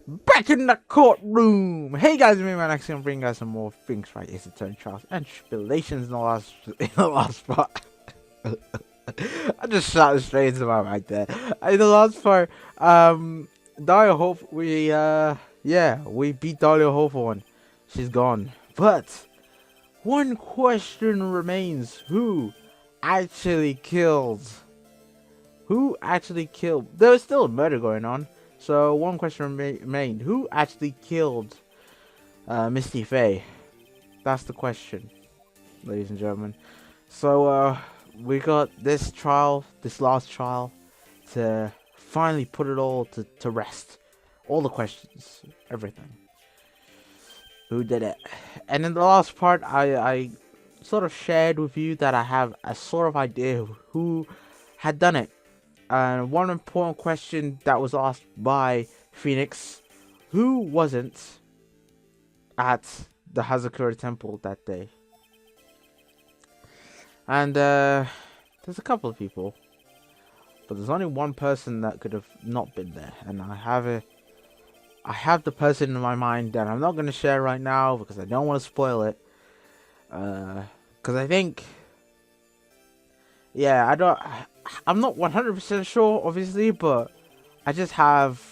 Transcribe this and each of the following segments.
Back in the courtroom. Hey guys, me man, actually I'm bringing guys some more things, right? It's Attorney Trials and Tribulations in the last part. I just shot straight into my mic there. In the last part, Dario Hope, we beat Dario Hope one. She's gone. But one question remains: actually killed? Who actually killed? There was still a murder going on. So one question remained: who actually killed Misty Faye? That's the question, ladies and gentlemen. So we got this last trial, to finally put it all to rest. All the questions, everything. Who did it? And in the last part, I sort of shared with you that I have a sort of idea of who had done it. And one important question that was asked by Phoenix: who wasn't at the Hazakura Temple that day? And there's a couple of people, but there's only one person that could have not been there, and I have the person in my mind that I'm not going to share right now because I don't want to spoil it. Because I think, yeah, I'm not 100% sure, obviously, but I just have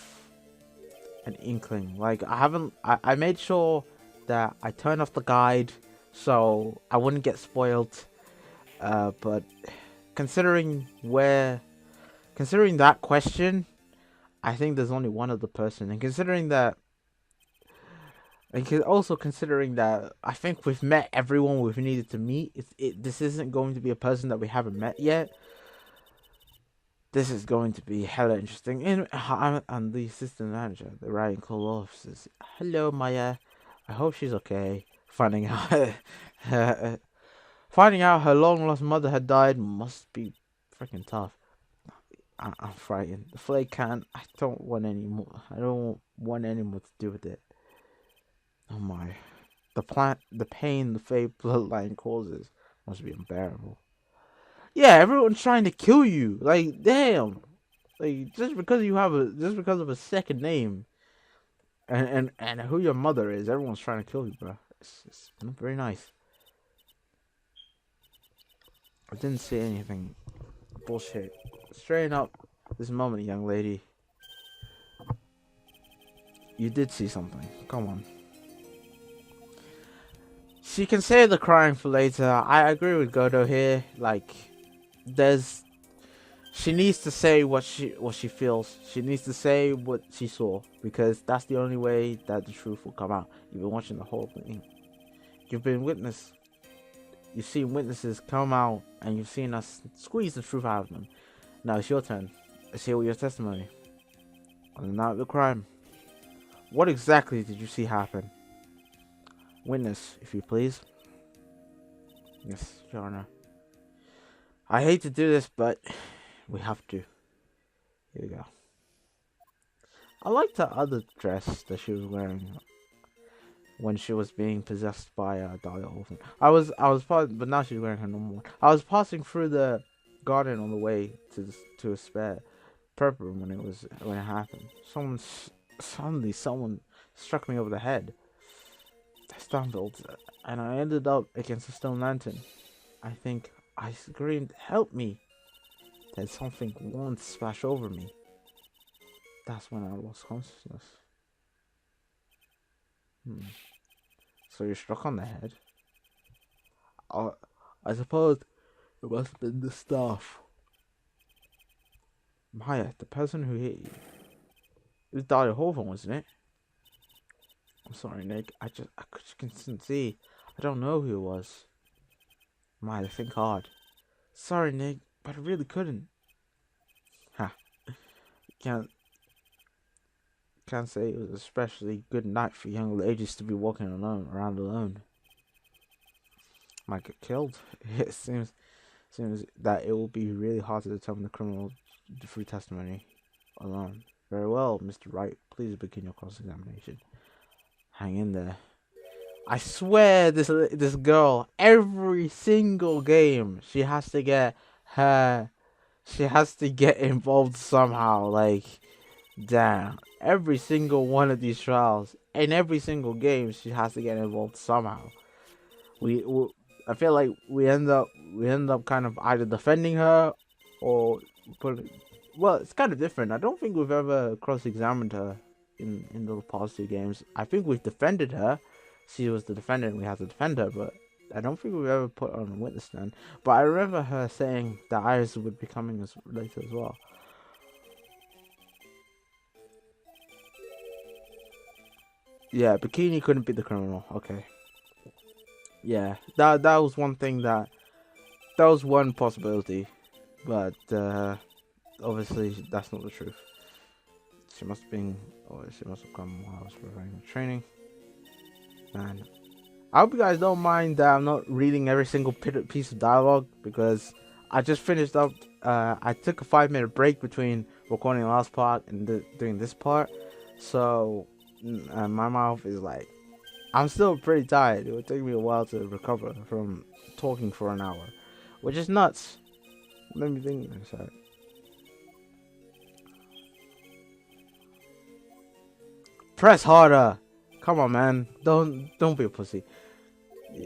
an inkling. Like, I made sure that I turned off the guide so I wouldn't get spoiled. But considering that question, I think there's only one other person, and considering that I think we've met everyone we've needed to meet. This isn't going to be a person that we haven't met yet. This is going to be hella interesting. And I'm the assistant manager, the Ryan Cole offices. Hello, Maya. I hope she's okay. Finding out her long lost mother had died must be freaking tough. I'm frightened. The flake can. I don't want any more. I don't want any more to do with it. Oh my. The pain the fake bloodline causes must be unbearable. Yeah, everyone's trying to kill you. Like, damn. Like, just because of a second name and who your mother is, everyone's trying to kill you, bro. It's not very nice. I didn't see anything. Bullshit. Straighten up this moment, young lady. You did see something. Come on. She can save the crying for later. I agree with Godo here. Like, she needs to say what she feels. She needs to say what she saw, because that's the only way that the truth will come out. You've been watching the whole thing. You've seen witnesses come out, and you've seen us squeeze the truth out of them. Now it's your turn. Let's hear your testimony on the night of the crime. What exactly did you see happen? Witness, if you please. Yes, Your Honor. I hate to do this, but we have to. Here we go. I like the other dress that she was wearing when she was being possessed by Dahlia Olsen. But now she's wearing her normal one. I was passing through the garden on the way to a spare purple room when it happened. Suddenly someone struck me over the head. I stumbled, and I ended up against a stone lantern. I think I screamed, "Help me!" Then something warm splashed over me. That's when I lost consciousness. So you're struck on the head? I suppose it must have been the staff. Maya, the person who hit you. It was Dario Hovan, wasn't it? I'm sorry, Nick. I couldn't see. I don't know who it was. Maya, think hard. Sorry, Nick, but I really couldn't. Ha. Can't say it was an especially good night for young ladies to be walking around alone. Might get killed. It seems that it will be really hard to determine the criminal through testimony alone. Very well, Mr. Wright. Please begin your cross-examination. Hang in there. I swear, this girl, every single game, she has to get involved somehow. Like, Damn. Every single one of these trials, in every single game, she has to get involved somehow. We I feel like we end up kind of either defending her or put. Well, it's kind of different. I don't think we've ever cross-examined her in the past two games. I think we've defended her. She was the defendant, and we had to defend her, but I don't think we've ever put her on a witness stand. But I remember her saying that Iris would be coming later as well. Yeah, Bikini couldn't be the criminal. Okay. Yeah, that was one thing that was one possibility, but obviously that's not the truth. She must have been, or she must have come while I was providing training. And I hope you guys don't mind that I'm not reading every single piece of dialogue because I just finished up. I took a 5-minute break between recording the last part and doing this part, so my mouth is like, I'm still pretty tired. It would take me a while to recover from talking for an hour, which is nuts. Let me think. Sorry. Press harder. Come on, man. Don't be a pussy.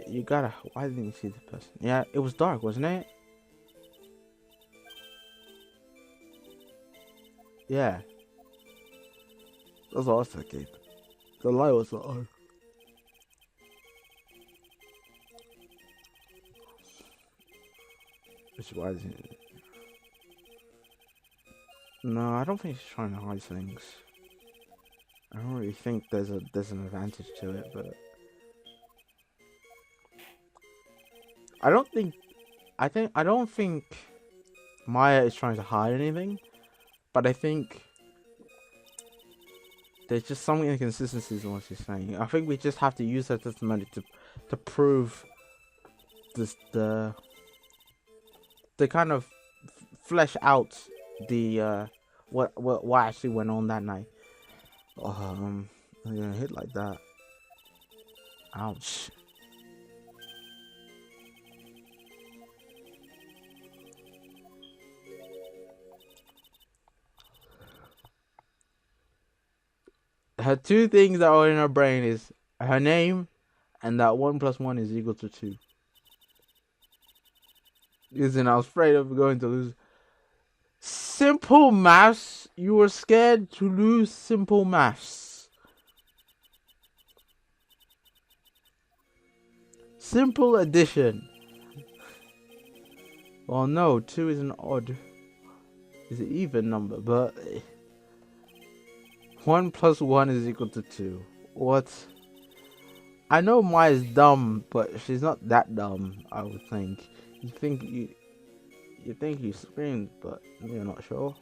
You gotta. Why didn't you see the person? Yeah, it was dark, wasn't it? Yeah. That's what I was thinking. The light was on. Which why isn't it? No, I don't think she's trying to hide things. I don't really think there's an advantage to it, but I don't think I don't think Maya is trying to hide anything, but I think there's just some inconsistencies in what she's saying. I think we just have to use her testimony to prove this the kind of flesh out the what actually went on that night. I'm gonna hit like that. Ouch. Her two things that are in her brain is her name and that 1 + 1 is equal to 2. Isn't I was afraid of going to lose. Simple maths. You were scared to lose simple maths. Simple addition. Well, no, 2 is an odd. Is an even number, but 1 + 1 is equal to 2. What? I know Maya's dumb, but she's not that dumb. I would think. You think you screamed, but you're not sure.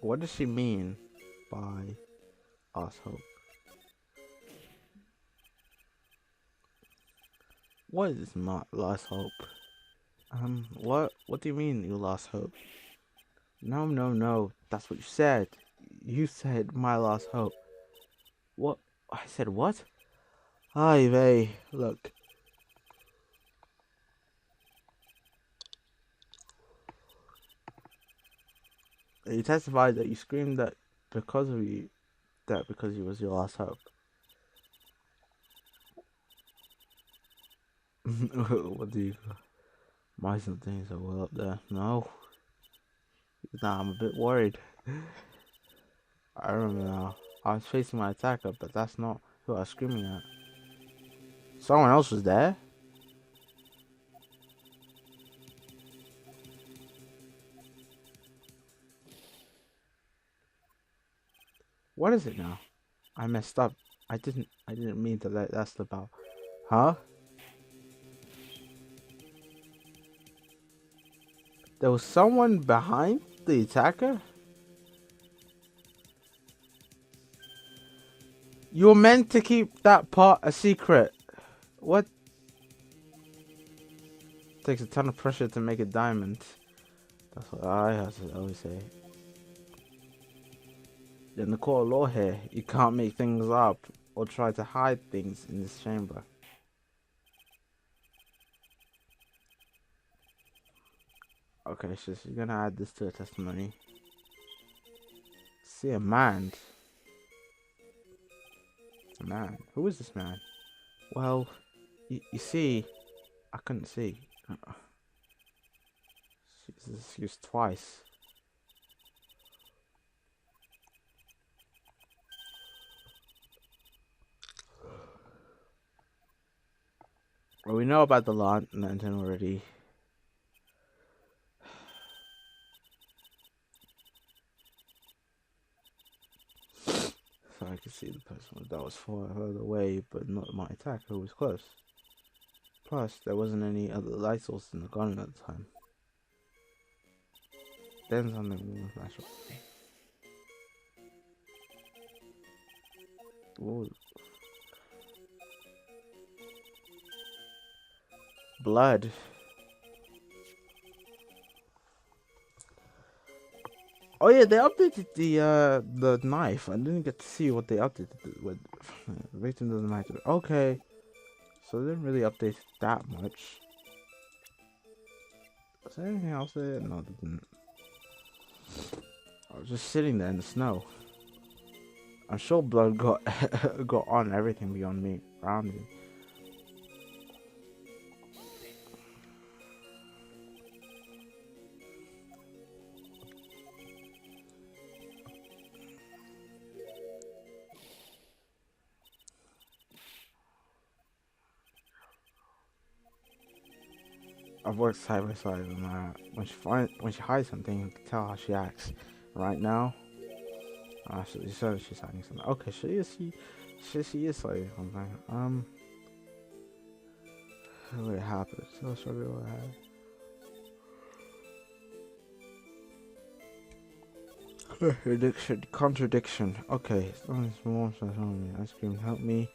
What does she mean by us hope? What is my lost hope? What do you mean you lost hope? No, no, no. That's what you said. You said my lost hope. What? I said what? Hi, vey. Look. You testified that you screamed that because of you, that because you was your last hope. What do you? My something so well up there. No. Nah, I'm a bit worried. I remember now. I was facing my attacker, but that's not who I was screaming at. Someone else was there? What is it now? I messed up. I didn't mean to let that slip out. Huh? There was someone behind the attacker? You're meant to keep that part a secret. What? Takes a ton of pressure to make a diamond. That's what I have to always say. In the core law here, you can't make things up or try to hide things in this chamber. Okay, so you're gonna add this to the testimony. See a man. A man. Who is this man? Well, you see, I couldn't see. She's used twice. Well, we know about the lantern already. So I could see the person that was further away, but not my attacker who was close. Plus, there wasn't any other light source in the garden at the time. Then something flashed up. Whoa. Blood. Oh yeah, they updated the knife. I didn't get to see what they updated it with. Rating doesn't matter. Okay, so they didn't really update that much. Was there anything else there? No, they didn't. I was just sitting there in the snow. I'm sure blood got got on everything beyond me, around me. I've worked side by side with her. When she hides something, you can tell how she acts. Right now, she said she's hiding something. Okay, she is hiding something. What happened? So sorry what happened. Contradiction. Okay, something's more than me. Ice cream, help me.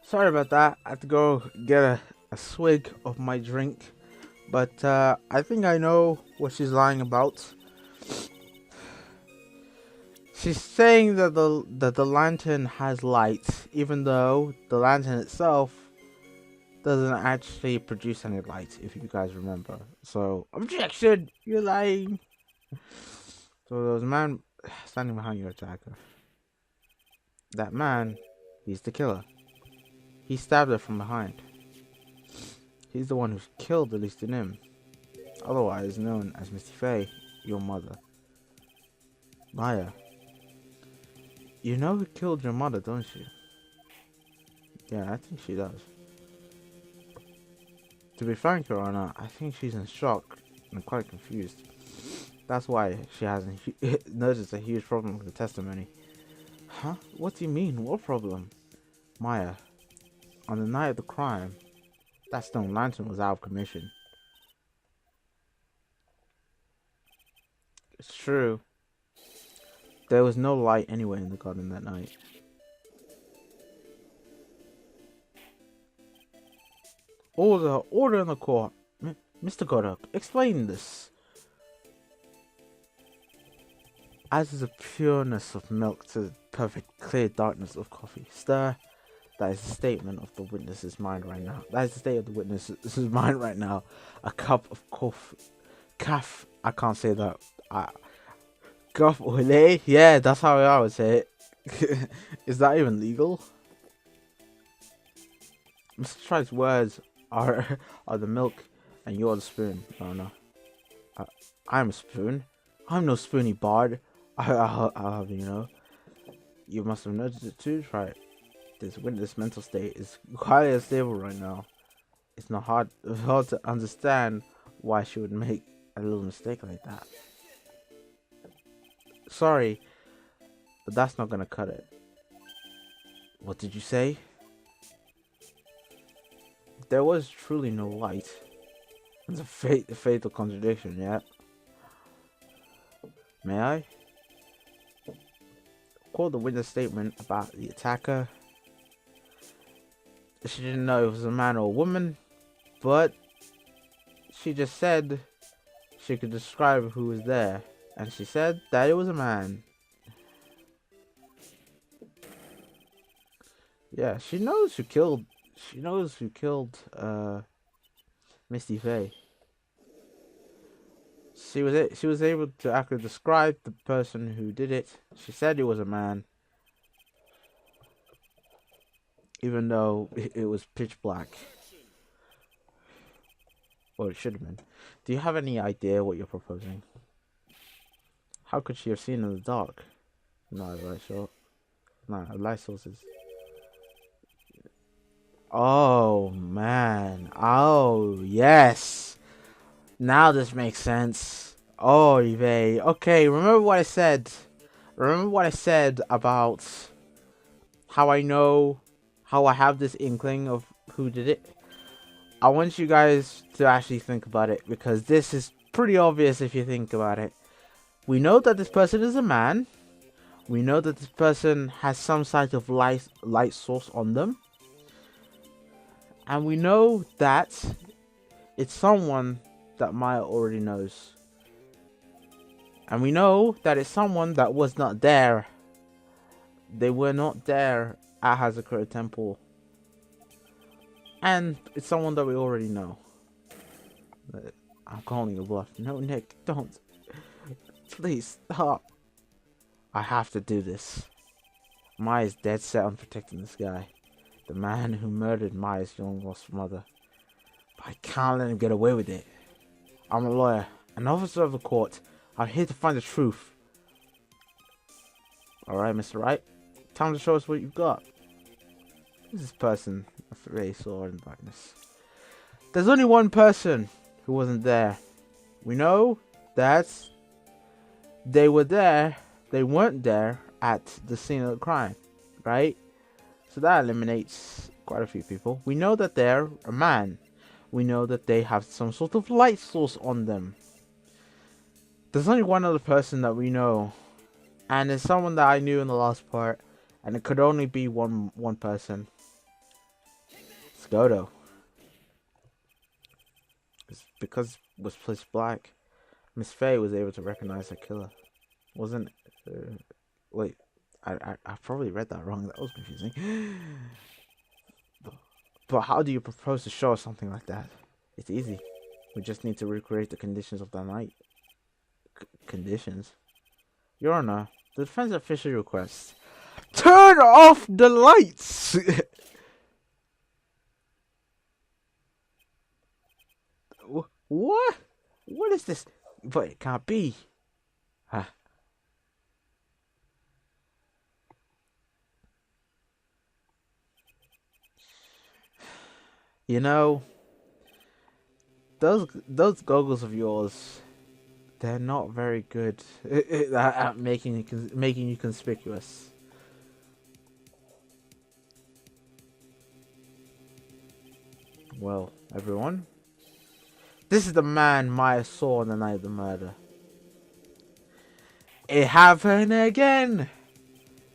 Sorry about that. I have to go get a swig of my drink. But I think I know what she's lying about. She's saying that the lantern has light, even though the lantern itself doesn't actually produce any light, if you guys remember. So, objection! You're lying! So there was a man standing behind your attacker. That man, he's the killer. He stabbed her from behind. He's the one who's killed the least in him. Otherwise known as Misty Faye, your mother. Maya. You know who killed your mother, don't you? Yeah, I think she does. To be frank, Your Honor, I think she's in shock and quite confused. That's why she hasn't noticed a huge problem with the testimony. Huh? What do you mean? What problem? Maya, on the night of the crime, that stone lantern was out of commission. It's true. There was no light anywhere in the garden that night. Order in the court. Mr. Goddard, explain this. As is the pureness of milk to the perfect clear darkness of coffee. Stir. That is the statement of the witness's mind right now. That is the state of the witness's mind right now. A cup of coffee. I can't say that. Cup au lait? Yeah, that's how I would say it. Is that even legal? Mr. Tribe's words are the milk and you're the spoon. Oh no. I'm a spoon. I'm no spoony bard. I'll have you know. You must have noticed it too, right? This witness mental state is highly unstable right now. It's not hard to understand why she would make a little mistake like that. Sorry, but that's not gonna cut it. What did you say? There was truly no light. It's a fatal contradiction, yeah? May I? Quote the witness statement about the attacker. She didn't know if it was a man or a woman, but she just said she could describe who was there, and she said that it was a man. Yeah, she knows who killed. She knows who killed Misty Faye. She was able to actually describe the person who did it. She said it was a man, even though it was pitch black. Well, it should have been. Do you have any idea what you're proposing? How could she have seen in the dark? No, light source. No, light sources. Oh man. Oh yes. Now this makes sense. Oh, Yvette. Okay, remember what I said. Remember what I said about how I know, how I have this inkling of who did it. I want you guys to actually think about it, because this is pretty obvious if you think about it. We know that this person is a man. We know that this person has some sort of light source on them. And we know that it's someone that Maya already knows. And we know that it's someone that was not there. They were not there at Hazakura Temple. And it's someone that we already know. I'm calling a bluff. No, Nick, don't. Please, stop. I have to do this. Maya's dead set on protecting this guy. The man who murdered Maya's young lost mother. But I can't let him get away with it. I'm a lawyer, an officer of the court. I'm here to find the truth. Alright, Mr. Wright. Time to show us what you've got. Who's this person? They saw in darkness. There's only one person who wasn't there. We know that they were there. They weren't there at the scene of the crime, right? So that eliminates quite a few people. We know that they're a man. We know that they have some sort of light source on them. There's only one other person that we know, and it's someone that I knew in the last part, and it could only be one person. It's Godo. It's because it was pitch black. Miss Faye was able to recognize her killer. Wasn't wait, I probably read that wrong. That was confusing. But how do you propose to show us something like that? It's easy. We just need to recreate the conditions of the night. Conditions? Your Honor, the defense official requests. Turn off the lights! What? What is this? But it can't be. Huh. You know, those goggles of yours, they're not very good at making you conspicuous. Well, everyone, this is the man Maya saw on the night of the murder. It happened again.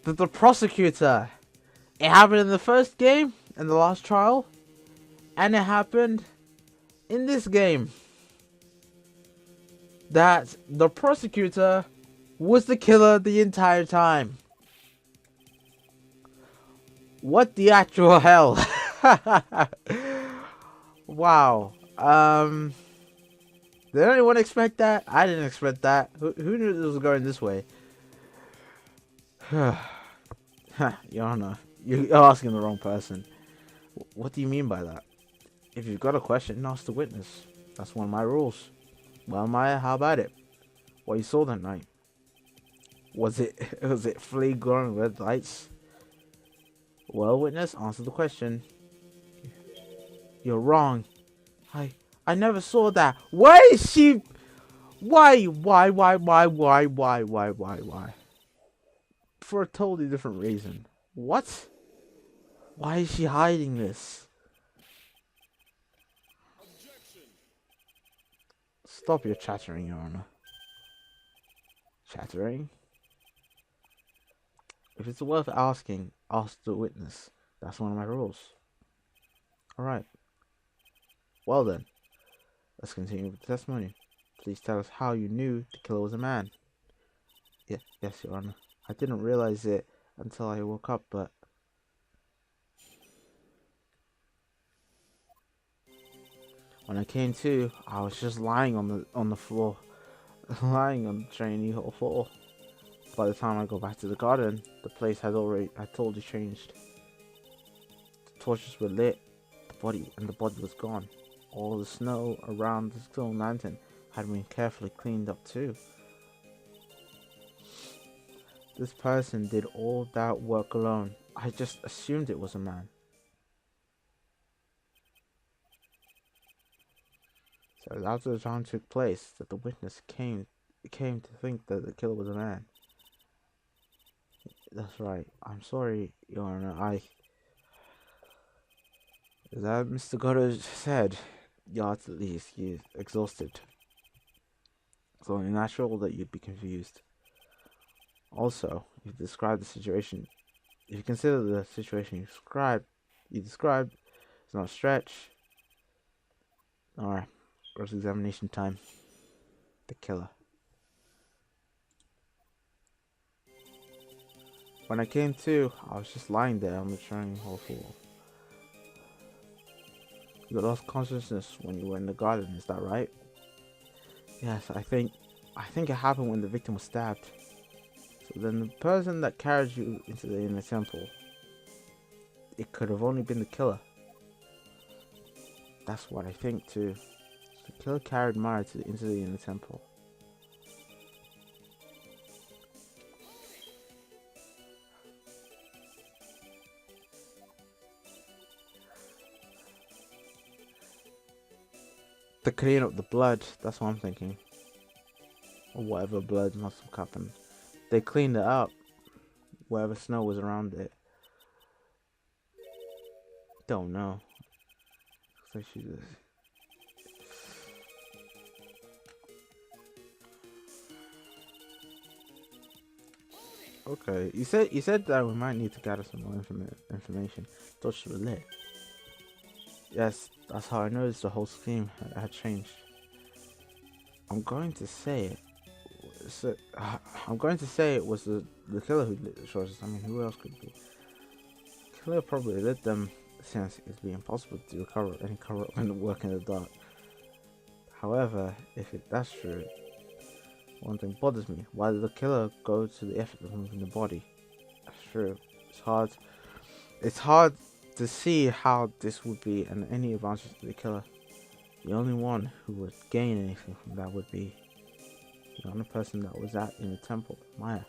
The prosecutor. It happened in the first game, in the last trial. And it happened in this game. That the prosecutor was the killer the entire time. What the actual hell? Wow. Did anyone expect that? I didn't expect that. Who knew this was going this way? Your Honor, you're asking the wrong person. What do you mean by that? If you've got a question, ask the witness. That's one of my rules. Well, Maya, how about it? What you saw that night? Was it three glowing red lights? Well, witness, answer the question. You're wrong. I never saw that. Why is she? Why? For a totally different reason. What? Why is she hiding this? Stop your chattering, Your Honor. Chattering? If it's worth asking, ask the witness. That's one of my rules. Alright. Well then, let's continue with the testimony. Please tell us how you knew the killer was a man. Yes, Your Honor. I didn't realize it until I woke up, but... When I came to, I was just lying on the floor. Lying on the trainee hall floor. By the time I go back to the garden, the place had totally changed. The torches were lit, the body was gone. All the snow around the stone lantern had been carefully cleaned up too. This person did all that work alone. I just assumed it was a man. So after the time took place, that the witness came to think that the killer was a man. That's right. I'm sorry, Your Honor. As Mr. Goddard said, yards at least, you're exhausted. It's only natural that you'd be confused. Also, you've described the situation. If you consider the situation you described, it's not a stretch. Alright, first examination time. The killer. When I came to, I was just lying there on the training hall floor. You lost consciousness when you were in the garden, is that right? Yes, I think it happened when the victim was stabbed. So then the person that carried you into the inner temple, it could have only been the killer. That's what I think too. The killer carried Mara into the inner temple. To clean up the blood, that's what I'm thinking. Or whatever blood must have happened. They cleaned it up. Wherever snow was around it. Don't know. Looks like she just... Okay, you said that we might need to gather some more information. Thought she was lit. Yes, that's how I noticed the whole scheme had changed. I'm going to say it. I'm going to say it was the killer who lit the torches. I mean, who else could be? The killer probably lit them since it's be impossible to recover any cover up and work in the dark. However, if that's true, one thing bothers me. Why did the killer go to the effort of moving the body? That's true. It's hard to see how this would be any advantage to the killer. The only one who would gain anything from that would be the only person that was in the temple, Maya.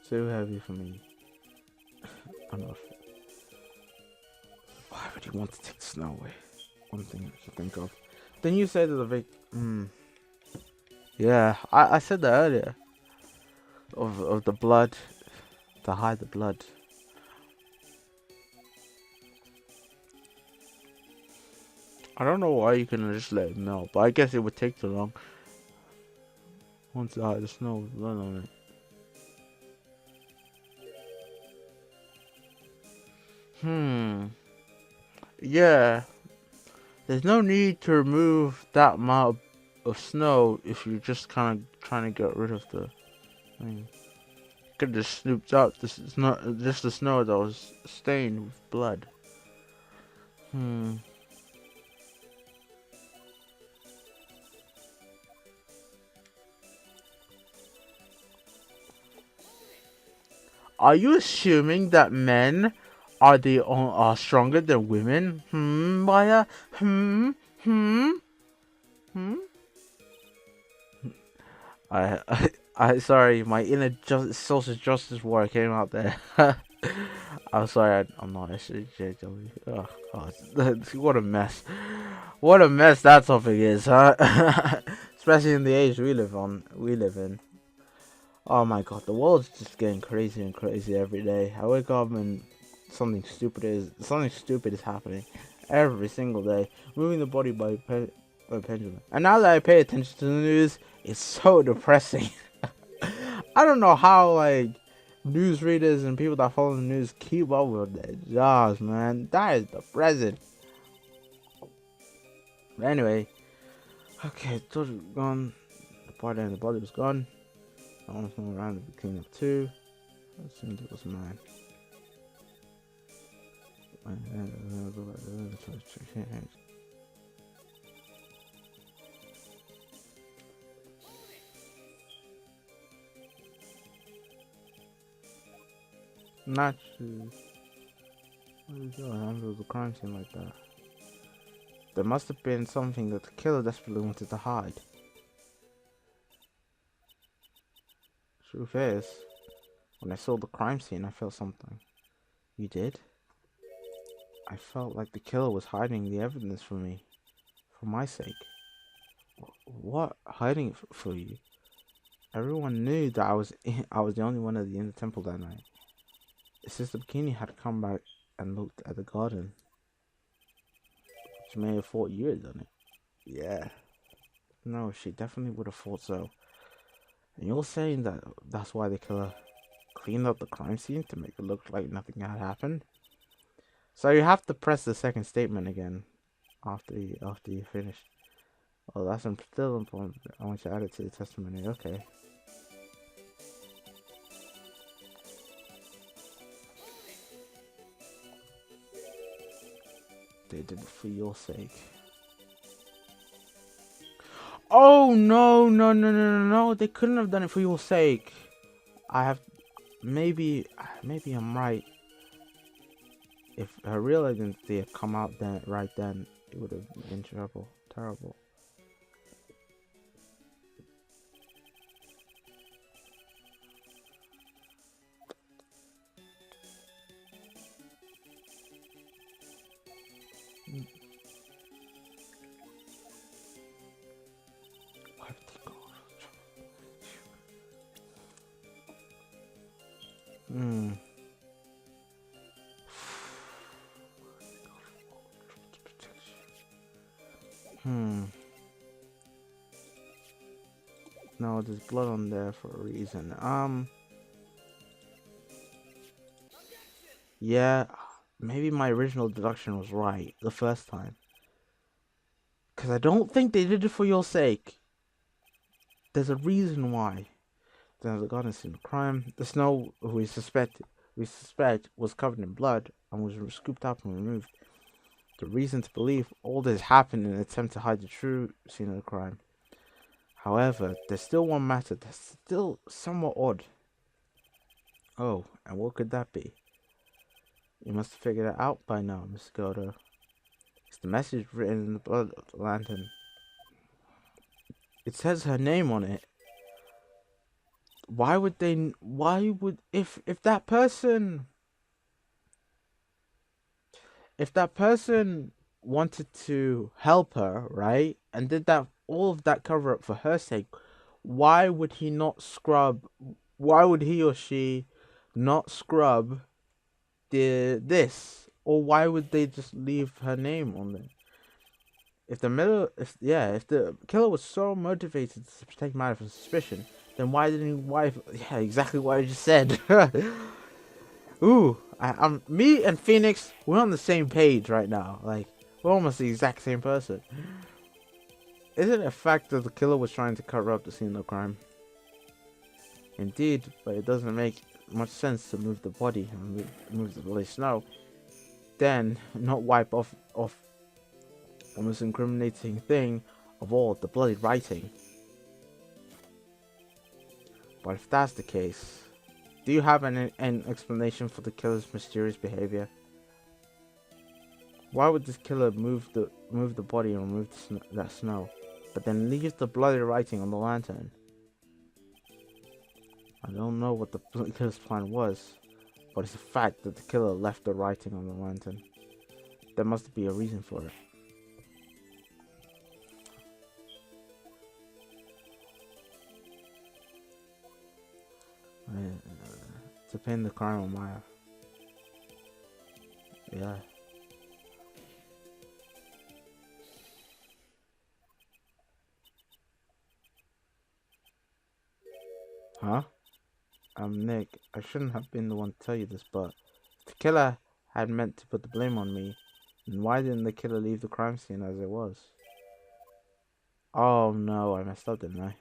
Too heavy for me. Enough. Why would you want to take the snow away? One thing I can think of. Then you said that yeah, I said that earlier. Of the blood. To hide the blood. I don't know why you couldn't just let it melt, but I guess it would take too long. Once it hide the snow with blood on it. Yeah. There's no need to remove that amount of snow if you're just kind of trying to get rid of the thing. could just snooped out just the snow that was stained with blood. Are you assuming that men are stronger than women? Maya? Hmm? Hmm? Hmm? Sorry, my inner social justice warrior came out there. I'm sorry, I'm not SJW. Oh god, what a mess! What a mess that topic is, huh? Especially in the age we live in. Oh my god, the world's just getting crazy and crazy every day. I wake up and something stupid is happening every single day, moving the body by a pendulum. And now that I pay attention to the news, it's so depressing. I don't know how like news readers and people that follow the news keep up with their jobs, man. That is depressing. But anyway, okay, torch was gone. The body was gone. I want to move around to clean up too. I assumed it was mine. Not true. What are you doing under the crime scene like that? There must have been something that the killer desperately wanted to hide. Truth is, when I saw the crime scene, I felt something. You did? I felt like the killer was hiding the evidence from me, for my sake. What? Hiding it for you? Everyone knew that I was the only one in the temple that night. Sister Bikini had come back and looked at the garden. She may have thought you had done it. Yeah. No, she definitely would have thought so. And you're saying that that's why the killer cleaned up the crime scene to make it look like nothing had happened? So you have to press the second statement again after you finish. Oh, that's still important. I want you to add it to the testimony. Okay. They did it for your sake. Oh no! They couldn't have done it for your sake. Maybe I'm right. If her real identity had come out right then, it would have been terrible. No, there's blood on there for a reason. Yeah, maybe my original deduction was right the first time. Because I don't think they did it for your sake. There's a reason why. There's a garden scene of crime. The snow we suspect was covered in blood and was scooped up and removed. The reason to believe all this happened in an attempt to hide the true scene of the crime. However, there's still one matter that's still somewhat odd. Oh, and what could that be? You must have figured it out by now, Miss Godo. It's the message written in the blood of the lantern. It says her name on it. If that person wanted to help her, right, and did all of that cover up for her sake, why would he or she not scrub this? Or why would they just leave her name on there? If the killer was so motivated to protect Maya from suspicion, then why didn't he wife? Yeah, exactly what I just said. Ooh, me and Phoenix, we're on the same page right now. Like, we're almost the exact same person. Is it a fact that the killer was trying to cover up the scene of the crime? Indeed, but it doesn't make much sense to move the body and move the bloody snow, then not wipe off the most incriminating thing of all, the bloody writing. But if that's the case, do you have an explanation for the killer's mysterious behavior? Why would this killer move the body and remove that snow, but then leave the bloody writing on the lantern? I don't know what the killer's plan was, but it's a fact that the killer left the writing on the lantern. There must be a reason for it. To pin the crime on Maya. Yeah. Huh? Nick, I shouldn't have been the one to tell you this, but if the killer had meant to put the blame on me, then why didn't the killer leave the crime scene as it was? Oh no, I messed up, didn't I?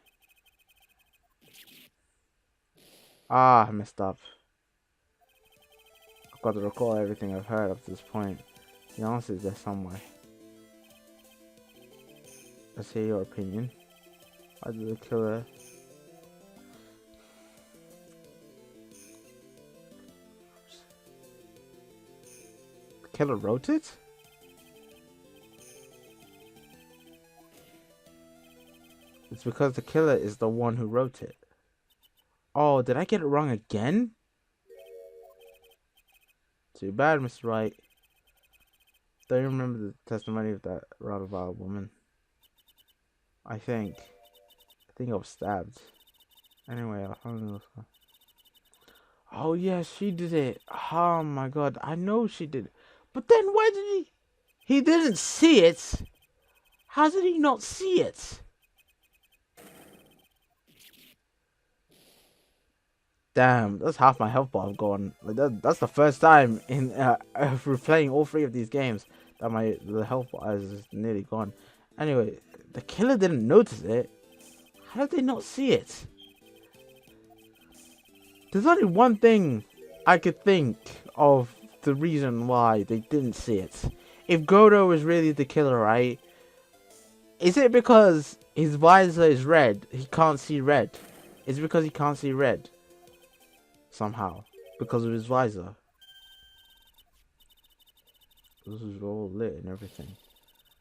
Ah, I messed up. I've got to recall everything I've heard up to this point. The answer is there somewhere. Let's hear your opinion. Why did the killer... The killer wrote it? It's because the killer is the one who wrote it. Oh, did I get it wrong again? Too bad, Mr. Wright. Don't you remember the testimony of that rather vile woman? I think I was stabbed. Anyway, I found it. Oh yeah, she did it. Oh my god, I know she did it. But then why did he? He didn't see it. How did he not see it? Damn, that's half my health bar gone. Like that's the first time in replaying all three of these games that the health bar is nearly gone. Anyway, the killer didn't notice it. How did they not see it? There's only one thing I could think of the reason why they didn't see it. If Godo is really the killer, right? Is it because his visor is red? He can't see red. Is it because he can't see red? Somehow. Because of his visor. This is all lit and everything.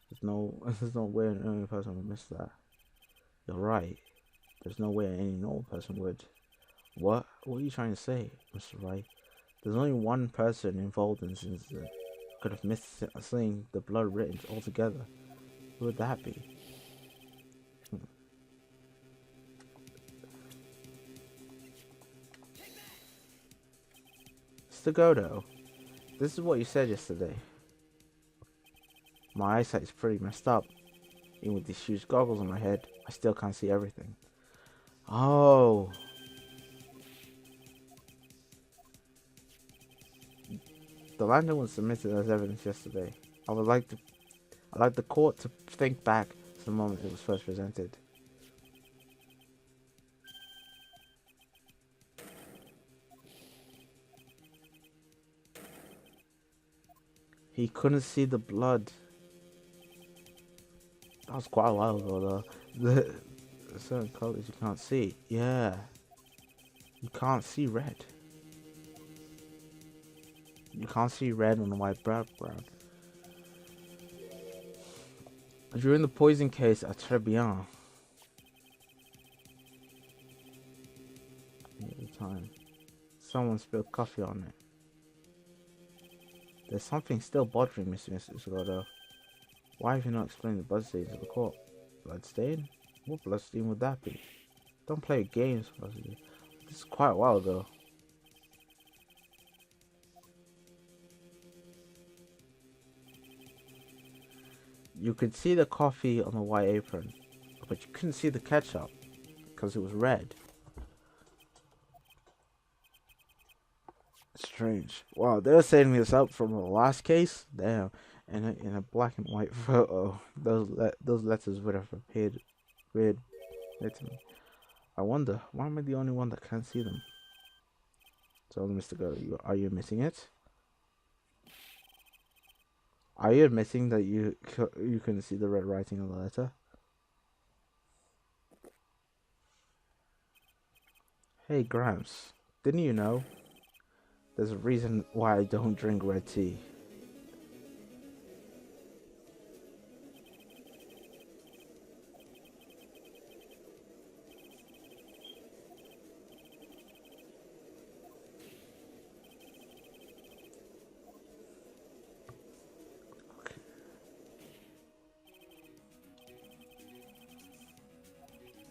There's no way an only person would miss that. You're right. There's no way any normal person would. What are you trying to say, Mr. Wright? There's only one person involved in this incident. Could have missed seeing the blood written altogether. Who would that be? Mr. Godo, this is what you said yesterday. My eyesight is pretty messed up. Even with these huge goggles on my head, I still can't see everything. Oh. The lantern was submitted as evidence yesterday. I'd like the court to think back to the moment it was first presented. He couldn't see the blood. That was quite a while ago, though. The certain colors you can't see. Yeah. You can't see red. You can't see red on a white background. During the poison case at Tribulations, at the time, someone spilled coffee on it. There's something still bothering me, Mr. Godo. Why have you not explained the bloodstain to the court? Bloodstain? What bloodstain would that be? Don't play games, possibly. This is quite a while ago. You could see the coffee on the white apron, but you couldn't see the ketchup because it was red. Strange. Wow, they're setting this up from the last case. Damn, in a black and white photo, those letters would have appeared weird to me. I wonder, why am I the only one that can't see them? So, Mr. Go, are you missing it? Are you admitting that you couldn't see the red writing on the letter? Hey, Gramps, didn't you know? There's a reason why I don't drink red tea.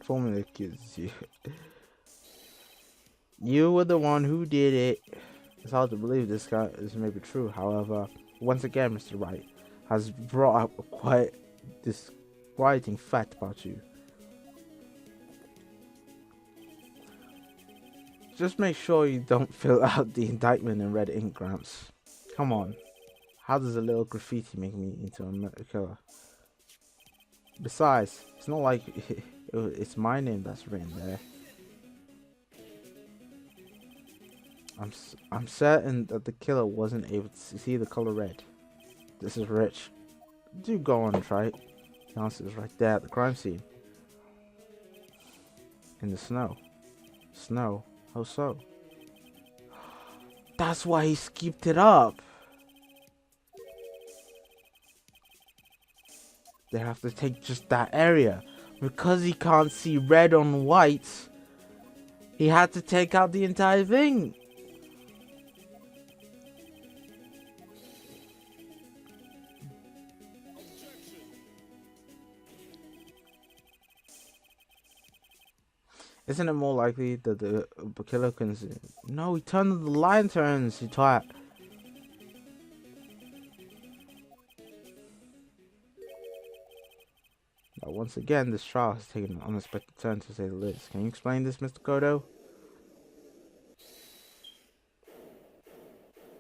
Formula kids, you were the one who did it. It's hard to believe this may be true. However, once again, Mr. Wright has brought up a quite disquieting fact about you. Just make sure you don't fill out the indictment in red ink, Gramps. Come on. How does a little graffiti make me into a killer? Besides, it's not like it's my name that's written there. I'm certain that the killer wasn't able to see the color red. This is rich. Do go on and try it. The answer is right there at the crime scene. In the snow. Snow? How so? That's why he skipped it up. They have to take just that area. Because he can't see red on white, he had to take out the entire thing. Isn't it more likely that the killer can see? No, he turned the lanterns, you twat. Now, once again, this trial has taken an unexpected turn, to say the least. Can you explain this, Mr. Kodo?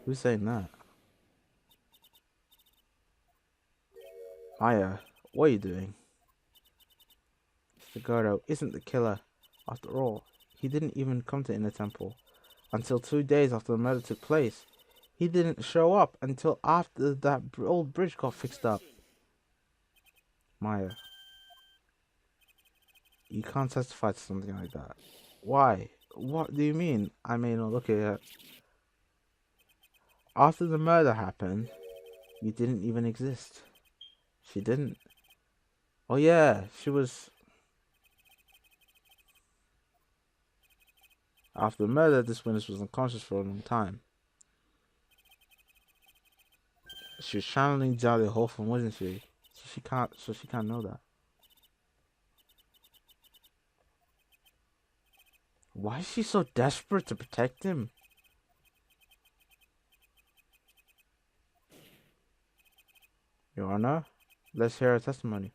Who's saying that? Maya, what are you doing? Mr. Kodo isn't the killer. After all, he didn't even come to Inner Temple until 2 days after the murder took place. He didn't show up until after that old bridge got fixed up. Maya, you can't testify to something like that. Why? What do you mean? I mean, look at it. After the murder happened, you didn't even exist. She didn't. Oh yeah, she was... After the murder, this witness was unconscious for a long time. She was channeling Jolly Hawthorne, wasn't she? So she can't know that. Why is she so desperate to protect him? Your Honor, let's hear her testimony.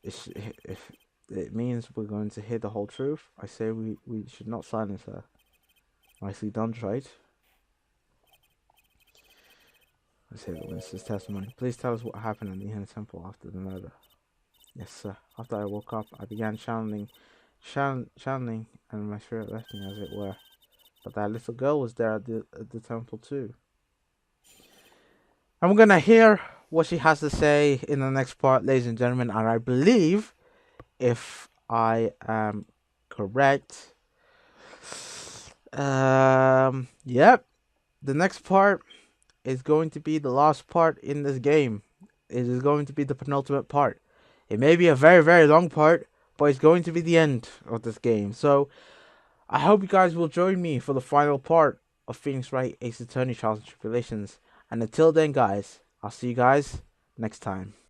If it means we're going to hear the whole truth, I say we should not silence her. Nicely done, Wright. Let's hear the witness's testimony. Please tell us what happened in the Inner Temple after the murder. Yes, sir. After I woke up, I began channeling, and my spirit left me, as it were. But that little girl was there at the temple too. And we're gonna hear what she has to say in the next part, ladies and gentlemen. And I believe, if I am correct, yep, the next part is going to be the last part in this game. It is going to be the penultimate part. It may be a very, very long part, but it's going to be the end of this game. So I hope you guys will join me for the final part of Phoenix Wright Ace Attorney Trials and Tribulations. And until then, guys, I'll see you guys next time.